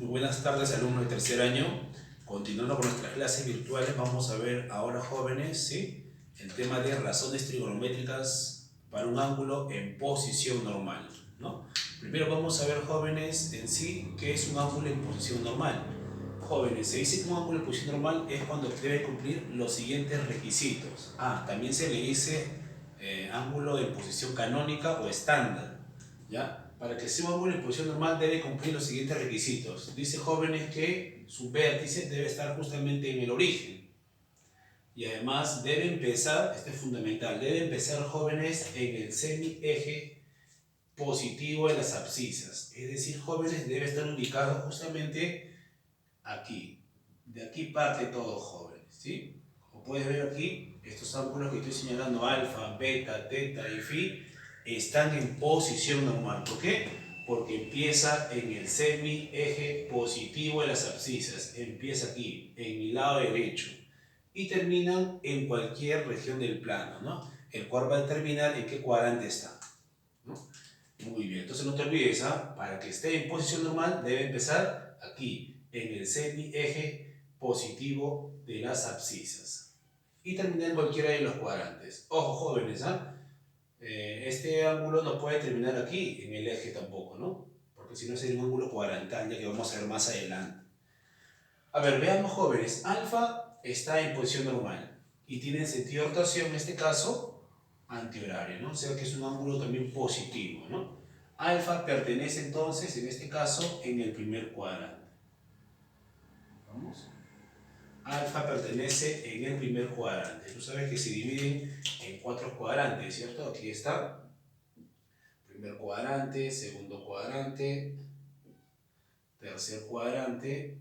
Muy buenas tardes, alumnos de tercer año. Continuando con nuestras clases virtuales, vamos a ver ahora, jóvenes, ¿sí?, el tema de razones trigonométricas para un ángulo en posición normal, ¿no? Primero vamos a ver, jóvenes, en sí, qué es un ángulo en posición normal. Jóvenes, se dice que un ángulo en posición normal es cuando debe cumplir los siguientes requisitos. También se le dice ángulo en posición canónica o estándar, ¿ya? Para que sea un ángulo en posición normal debe cumplir los siguientes requisitos. Dice, jóvenes, que su vértice debe estar justamente en el origen. Y además debe empezar, esto es fundamental, debe empezar, jóvenes, en el semieje positivo de las abscisas. Es decir, jóvenes, debe estar ubicado justamente aquí. De aquí parte todo, jóvenes, ¿sí? Como puedes ver aquí, estos ángulos que estoy señalando, alfa, beta, teta y phi, están en posición normal. ¿Por qué? Porque empieza en el semieje positivo de las abscisas. Empieza aquí, en mi lado derecho. Y terminan en cualquier región del plano, ¿no? El cual va a determinar en qué cuadrante está, ¿no? Muy bien, entonces no te olvides, para que esté en posición normal debe empezar aquí, en el semieje positivo de las abscisas. Y terminar en cualquiera de los cuadrantes. Ojo, jóvenes, este ángulo no puede terminar aquí, en el eje tampoco, ¿no? Porque si no sería un ángulo cuadrantal, ya que vamos a ver más adelante. A ver, veamos, jóvenes. Alfa está en posición normal y tiene sentido de rotación, en este caso, antihorario, ¿no? O sea que es un ángulo también positivo, ¿no? Alfa pertenece entonces, en este caso, en el primer cuadrante. Vamos. Alfa pertenece en el primer cuadrante. Tú sabes que se dividen en 4 cuadrantes, ¿cierto? Aquí está. Primer cuadrante, segundo cuadrante, tercer cuadrante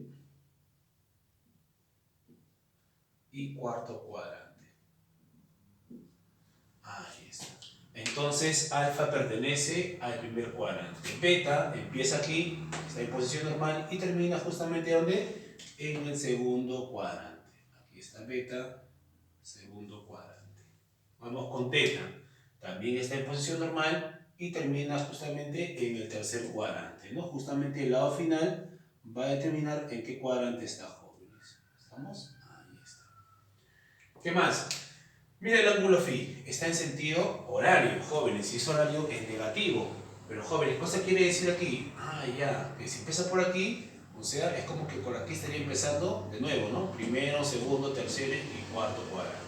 y cuarto cuadrante. Ahí está. Entonces, alfa pertenece al primer cuadrante. Beta empieza aquí, está en posición normal y termina justamente ¿dónde? En el segundo cuadrante. Aquí está beta, segundo cuadrante. Vamos con teta. También está en posición normal y termina justamente en el tercer cuadrante, ¿no? Justamente el lado final va a determinar en qué cuadrante está, jóvenes. ¿Estamos? Ahí está. ¿Qué más? Mira, el ángulo phi está en sentido horario, jóvenes. Si es horario, es negativo. Pero, jóvenes, ¿qué cosa quiere decir aquí? Ya, que si empieza por aquí, o sea, es como que por aquí estaría empezando de nuevo, ¿no? Primero, segundo, tercero y cuarto cuadrante.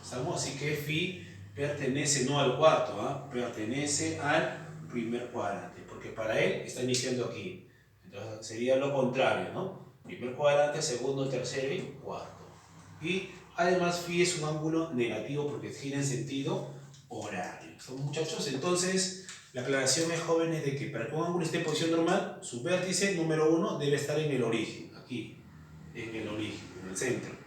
¿Estamos? Así que phi pertenece no al cuarto, pertenece al primer cuadrante, porque para él está iniciando aquí. Entonces sería lo contrario, ¿no? Primer cuadrante, segundo, tercero y cuarto. Y además phi es un ángulo negativo porque gira en sentido horario. ¿Estamos, muchachos? Entonces, la aclaración es, jóvenes, de que para que un ángulo esté en posición normal, su vértice número 1 debe estar en el origen, aquí, en el origen, en el centro.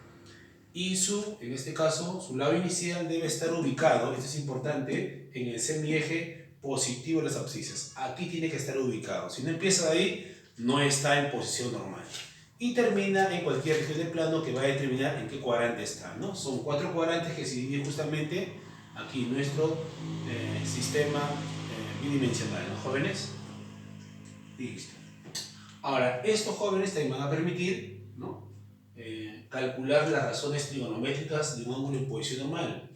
Y en este caso, su lado inicial debe estar ubicado, esto es importante, en el semieje positivo de las abscisas. Aquí tiene que estar ubicado. Si no empieza de ahí, no está en posición normal. Y termina en cualquier región del plano que va a determinar en qué cuadrante está, ¿no? Son 4 cuadrantes que se dividen justamente aquí, nuestro sistema bidimensional, ¿no, jóvenes? Listo. Ahora, estos, jóvenes, también van a permitir, ¿no?, calcular las razones trigonométricas de un ángulo en posición normal.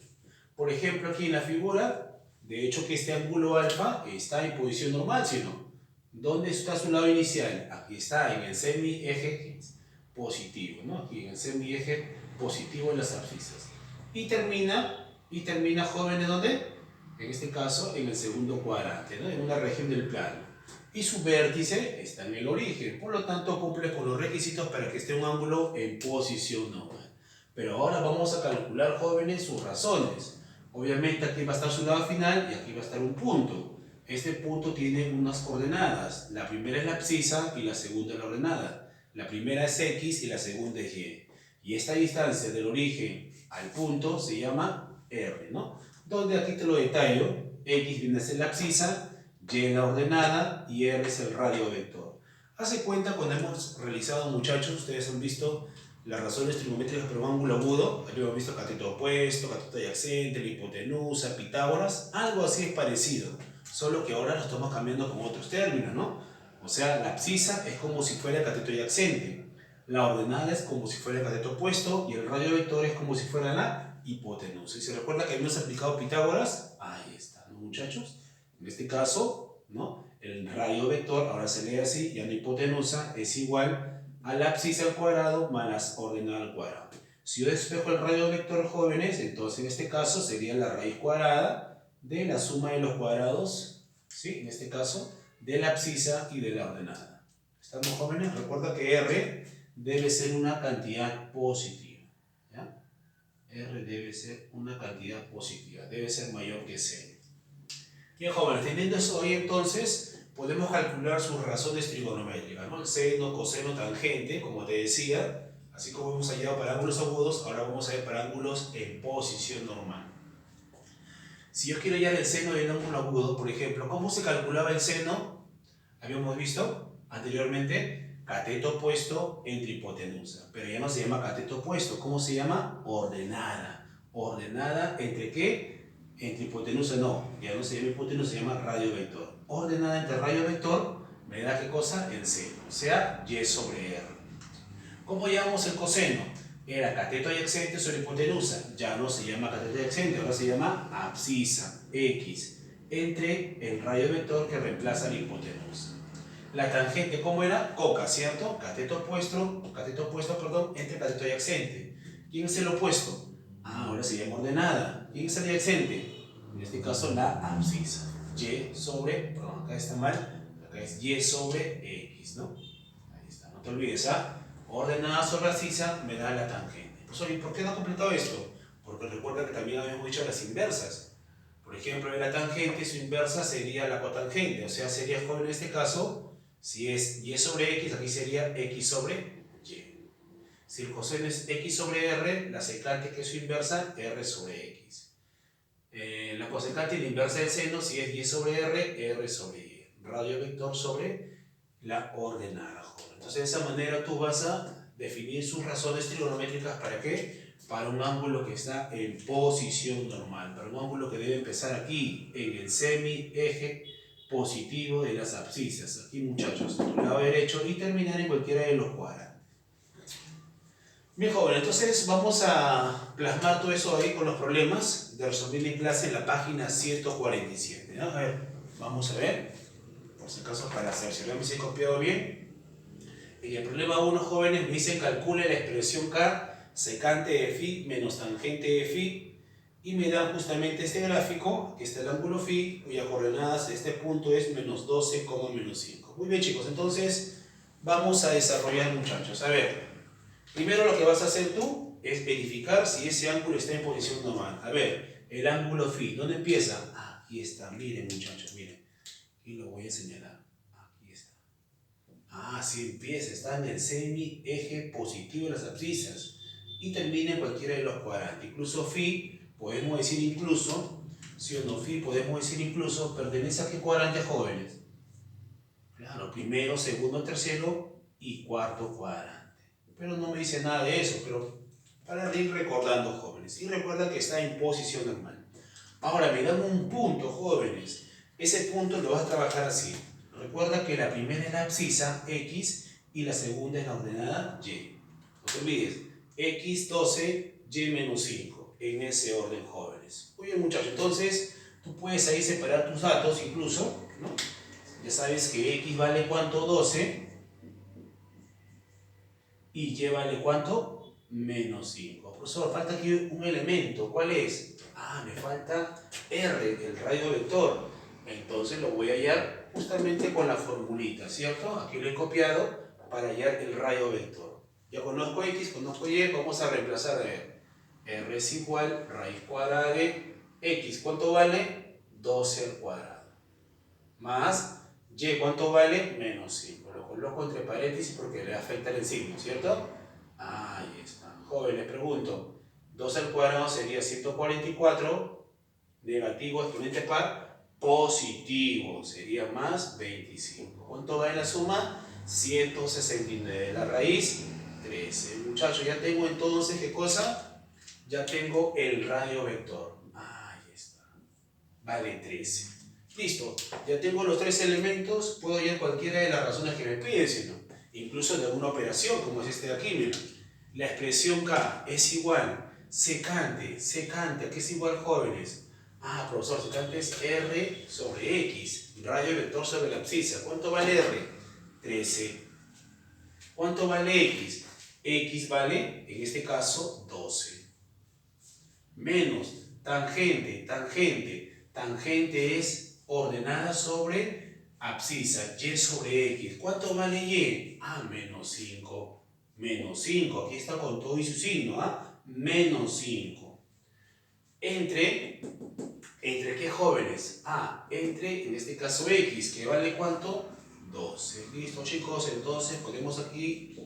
Por ejemplo, aquí en la figura, de hecho que este ángulo alfa está en posición normal, ¿sí o no? ¿Dónde está su lado inicial? Aquí está, en el semieje positivo, ¿no? Aquí en el semieje positivo de las abscisas. Y termina, jóvenes, ¿dónde? En este caso, en el segundo cuadrante, ¿no?, en una región del plano. Y su vértice está en el origen, por lo tanto cumple con los requisitos para que esté un ángulo en posición normal. Pero ahora vamos a calcular, jóvenes, sus razones. Obviamente aquí va a estar su lado final y aquí va a estar un punto. Este punto tiene unas coordenadas. La primera es la abscisa y la segunda es la ordenada. La primera es X y la segunda es Y. Y esta distancia del origen al punto se llama R, ¿no? Donde aquí te lo detallo. X viene a ser la abscisa, Y es la ordenada y R es el radio vector. Hace cuenta, cuando hemos realizado, muchachos, ustedes han visto las razones trigonométricas para un ángulo agudo. Aquí hemos visto cateto opuesto, cateto adyacente, la hipotenusa, Pitágoras. Algo así es parecido, solo que ahora lo estamos cambiando con otros términos, ¿no? O sea, la abscisa es como si fuera el cateto adyacente. La ordenada es como si fuera el cateto opuesto y el radio vector es como si fuera la hipotenusa. ¿Y se recuerda que habíamos aplicado Pitágoras? Ahí está, ¿no, muchachos? En este caso, ¿no? El radio vector, ahora se lee así, ya la hipotenusa es igual a la abscisa al cuadrado más la ordenada al cuadrado. Si yo despejo el radio vector, jóvenes, entonces en este caso sería la raíz cuadrada de la suma de los cuadrados, ¿sí? En este caso, de la abscisa y de la ordenada. ¿Estamos, jóvenes? Recuerda que R debe ser una cantidad positiva, ¿ya? R debe ser una cantidad positiva, debe ser mayor que seno. Bien, jóvenes, teniendo eso hoy, entonces podemos calcular sus razones trigonométricas, ¿no? El seno, coseno, tangente, como te decía. Así como hemos hallado para ángulos agudos, ahora vamos a ver para ángulos en posición normal. Si yo quiero hallar el seno de un ángulo agudo, por ejemplo, ¿cómo se calculaba el seno? Habíamos visto anteriormente cateto opuesto entre hipotenusa, pero ya no se llama cateto opuesto. ¿Cómo se llama? Ordenada. ¿Ordenada entre qué? Entre hipotenusa no, ya no se llama hipotenusa, se llama radio vector. Ordenada entre radio vector me da ¿qué cosa? El seno, o sea, y sobre r. ¿Cómo llamamos el coseno? Era cateto adyacente sobre hipotenusa. Ya no se llama cateto adyacente, ahora se llama abscisa, x, entre el radio vector que reemplaza la hipotenusa. La tangente, ¿cómo era? Coca, ¿cierto? Cateto opuesto, entre cateto adyacente. ¿Quién es el opuesto? Ahora se llama ordenada. ¿Quién es el adyacente? En este caso la abscisa. Y sobre, perdón, acá está mal, acá es y sobre x, ¿no? Ahí está, no te olvides, ¿ah? Ordenada sobre abscisa me da la tangente. Pues, oye, ¿por qué no he completado esto? Porque recuerda que también habíamos dicho las inversas. Por ejemplo, en la tangente, su inversa sería la cotangente. O sea, sería, joven, en este caso, si es y sobre x, aquí sería x sobre y. Si el coseno es x sobre r, la secante, que es su inversa, r sobre x. La cosecante y la inversa del seno, si es y sobre r, r sobre y. Radio vector sobre la ordenada, joven. Entonces, de esa manera tú vas a definir sus razones trigonométricas. ¿Para qué? Para un ángulo que está en posición normal, para un ángulo que debe empezar aquí, en el semi-eje positivo de las abscisas. Aquí, muchachos, en tu lado derecho, y terminar en cualquiera de los cuadrantes. Bien, joven, entonces vamos a plasmar todo eso ahí con los problemas de resolver en clase en la página 147. ¿No? A ver, vamos a ver, por si acaso para cerciorarme si he copiado bien. En el problema 1, jóvenes, me dicen calcule la expresión K secante de phi menos tangente de phi, y me dan justamente este gráfico. Aquí está el ángulo phi, cuya coordenadas de este punto es menos 12, menos 5. Muy bien, chicos, entonces vamos a desarrollar, muchachos. A ver, primero lo que vas a hacer tú es verificar si ese ángulo está en posición normal. A ver, el ángulo phi, ¿dónde empieza? Aquí está, miren, muchachos, miren. Y lo voy a señalar. Aquí está. Sí empieza, está en el semi-eje positivo de las abscisas y termina en cualquiera de los cuadrantes. Incluso phi, podemos decir incluso, si o no, phi, podemos decir incluso, pertenece a qué cuadrante, jóvenes. Claro, primero, segundo, tercero y cuarto cuadrante. Pero no me dice nada de eso, pero para ir recordando, jóvenes. Y recuerda que está en posición normal. Ahora, me dan un punto, jóvenes. Ese punto lo vas a trabajar así. Recuerda que la primera es la abscisa, x, y la segunda es la ordenada, y. No te olvides, x, 12, y menos 5. En ese orden, jóvenes. Muy bien, muchachos. Entonces, tú puedes ahí separar tus datos incluso, ¿no? Ya sabes que x vale ¿cuánto? 12. Y y vale ¿cuánto? Menos 5. Profesor, falta aquí un elemento. ¿Cuál es? Me falta r, el radio vector. Entonces lo voy a hallar justamente con la formulita, ¿cierto? Aquí lo he copiado para hallar el radio vector. Ya conozco x, conozco y, vamos a reemplazar a r. R es igual raíz cuadrada de x. ¿Cuánto vale? 12 al cuadrado. Más y, ¿cuánto vale? Menos 5. Lo coloco entre paréntesis porque le afecta el signo, ¿cierto? Ahí está. Joven, les pregunto. 12 al cuadrado sería 144. Negativo, exponente par, positivo. Sería más 25. ¿Cuánto va en la suma? 169. La raíz, 13. Muchachos, ya tengo entonces, ¿qué cosa? Ya tengo el radio vector. Ahí está. Vale 13. Listo, ya tengo los tres elementos, puedo hallar cualquiera de las razones que me piden, si no. Incluso de alguna operación, como es este de aquí, mira. La expresión K es igual, secante, ¿a qué es igual, jóvenes? Ah, profesor, secante es R sobre X, radio vector sobre la abscisa. ¿Cuánto vale R? 13. ¿Cuánto vale X? X vale, en este caso, 12. Menos tangente es ordenada sobre abscisa, Y sobre X. ¿Cuánto vale Y? Ah, menos 5. Menos 5, aquí está con todo y su signo, ¿ah? Menos 5. ¿Entre qué, jóvenes? Ah, entre, en este caso, X, que vale ¿cuánto? 12. Listo, chicos, entonces podemos aquí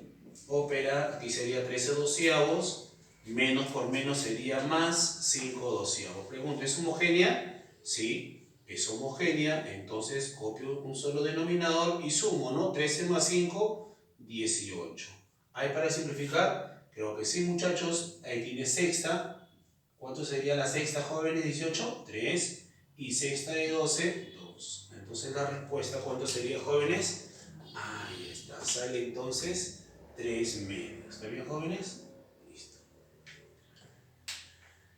operar, aquí sería 13 doceavos, menos por menos sería más 5 doceavos. Pregunta, ¿es homogénea? Sí, es homogénea, entonces copio un solo denominador y sumo, ¿no? 13 más 5, 18. ¿Hay para simplificar? Creo que sí, muchachos. Ahí tiene sexta. ¿Cuánto sería la sexta, jóvenes? 18, 3. Y sexta de 12, 2. Entonces la respuesta, ¿cuánto sería, jóvenes? Ahí está, sale entonces 3 medios. ¿Está bien, jóvenes? Listo.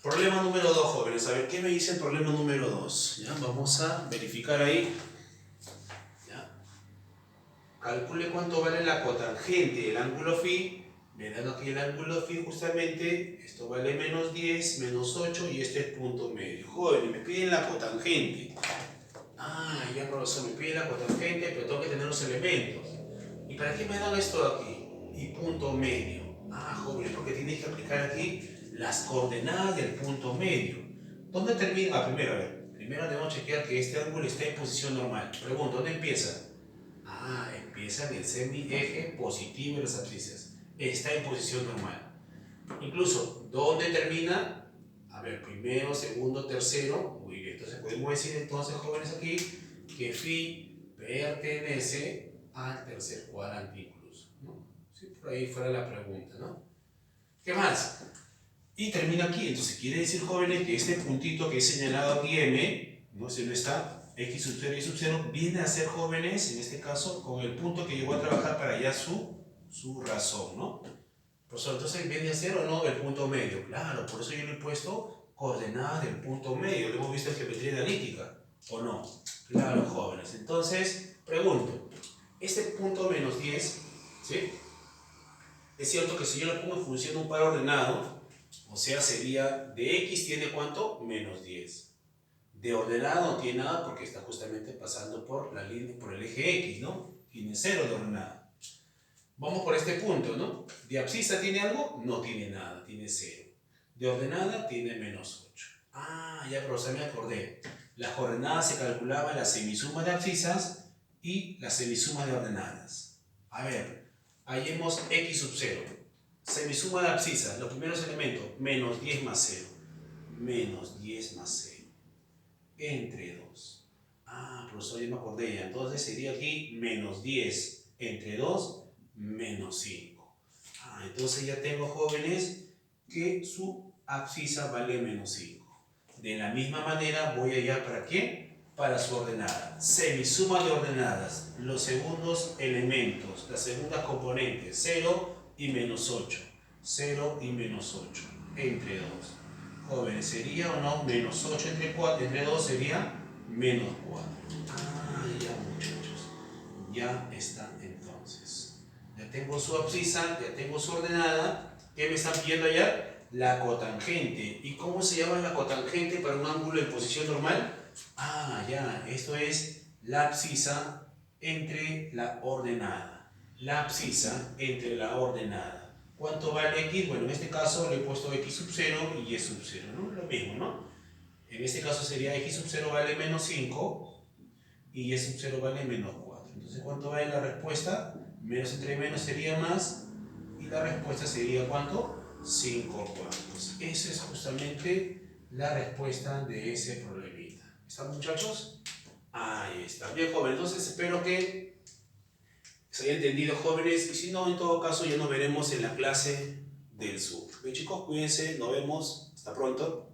Problema número 2, jóvenes. A ver, ¿qué me dice el problema número 2? ¿Ya? Vamos a verificar ahí. ¿Ya? Calcule cuánto vale la cotangente del ángulo φ. Me dan aquí el ángulo φ justamente. Esto vale menos 10, menos 8 y este es punto medio. Jóvenes, me piden la cotangente. Ah, ya, profesor, me piden la cotangente, pero tengo que tener los elementos. ¿Y para qué me dan esto aquí? Y punto medio. Ah, jóvenes, porque tienes que aplicar aquí las coordenadas del punto medio. ¿Dónde termina? Ah, primero, a ver. Primero debemos chequear que este ángulo está en posición normal. Pregunto, ¿dónde empieza? Ah, empieza en el semieje positivo de las abscisas. Está en posición normal. Incluso, ¿dónde termina? A ver, primero, segundo, tercero. Muy bien, entonces podemos decir entonces, jóvenes, aquí que φ pertenece al tercer cuadrante incluso, ¿no? Si por ahí fuera la pregunta, ¿no? ¿Qué más? Y termina aquí, entonces quiere decir, jóvenes, que este puntito que he señalado aquí, M, no sé dónde está, X sub 0 y sub 0, viene a ser, jóvenes, en este caso, con el punto que llegó a trabajar para allá su razón, ¿no? Profesor, entonces viene a ser o no el punto medio. Claro, por eso yo le he puesto coordenadas del punto medio. Lo hemos visto en geometría analítica, ¿o no? Claro, jóvenes. Entonces, pregunto, este punto menos 10, ¿sí? Es cierto que si yo lo pongo en función de un par ordenado, o sea, sería de X tiene ¿cuánto? Menos 10. De ordenado no tiene nada porque está justamente pasando por la línea, por el eje X, ¿no? Tiene 0 de ordenado. Vamos por este punto, ¿no? ¿De abscisa tiene algo? No tiene nada, tiene 0. De ordenada tiene menos 8. Ah, ya, profesor, me acordé. Las coordenadas se calculaban la semisuma de abscisas y la semisuma de ordenadas. A ver, hallemos X sub 0. Semisuma de abscisas, los primeros elementos, menos 10 más 0. Menos 10 más 0. Entre 2. Ah, profesor, ya me acordé ya. Entonces sería aquí menos 10 entre 2, menos 5. Ah, entonces ya tengo, jóvenes, que su abscisa vale menos 5. De la misma manera voy allá, ¿para qué? Para su ordenada. Semisuma de ordenadas, los segundos elementos, las segundas componentes, 0 y menos 8. 0 y menos 8, entre 2. Jóvenes, ¿sería o no menos 8 entre 4? Entre 2 sería menos 4. Ah, ya, muchachos. Ya está entonces. Ya tengo su abscisa, ya tengo su ordenada. ¿Qué me están pidiendo allá? La cotangente. ¿Y cómo se llama la cotangente para un ángulo en posición normal? Ah, ya, esto es la abscisa entre la ordenada. La abscisa entre la ordenada. ¿Cuánto vale X? Bueno, en este caso le he puesto X sub 0 y Y sub 0, ¿no? Lo mismo, ¿no? En este caso sería X sub 0 vale menos 5 y Y sub 0 vale menos 4. Entonces, ¿cuánto vale la respuesta? Menos entre menos sería más y la respuesta sería ¿cuánto? 5 cuartos. Esa es justamente la respuesta de ese problemita. ¿Están, muchachos? Ahí está. Bien, jóvenes. Entonces, espero que se haya entendido, jóvenes. Y si no, en todo caso, ya nos veremos en la clase del sur. Bien, chicos, cuídense. Nos vemos. Hasta pronto.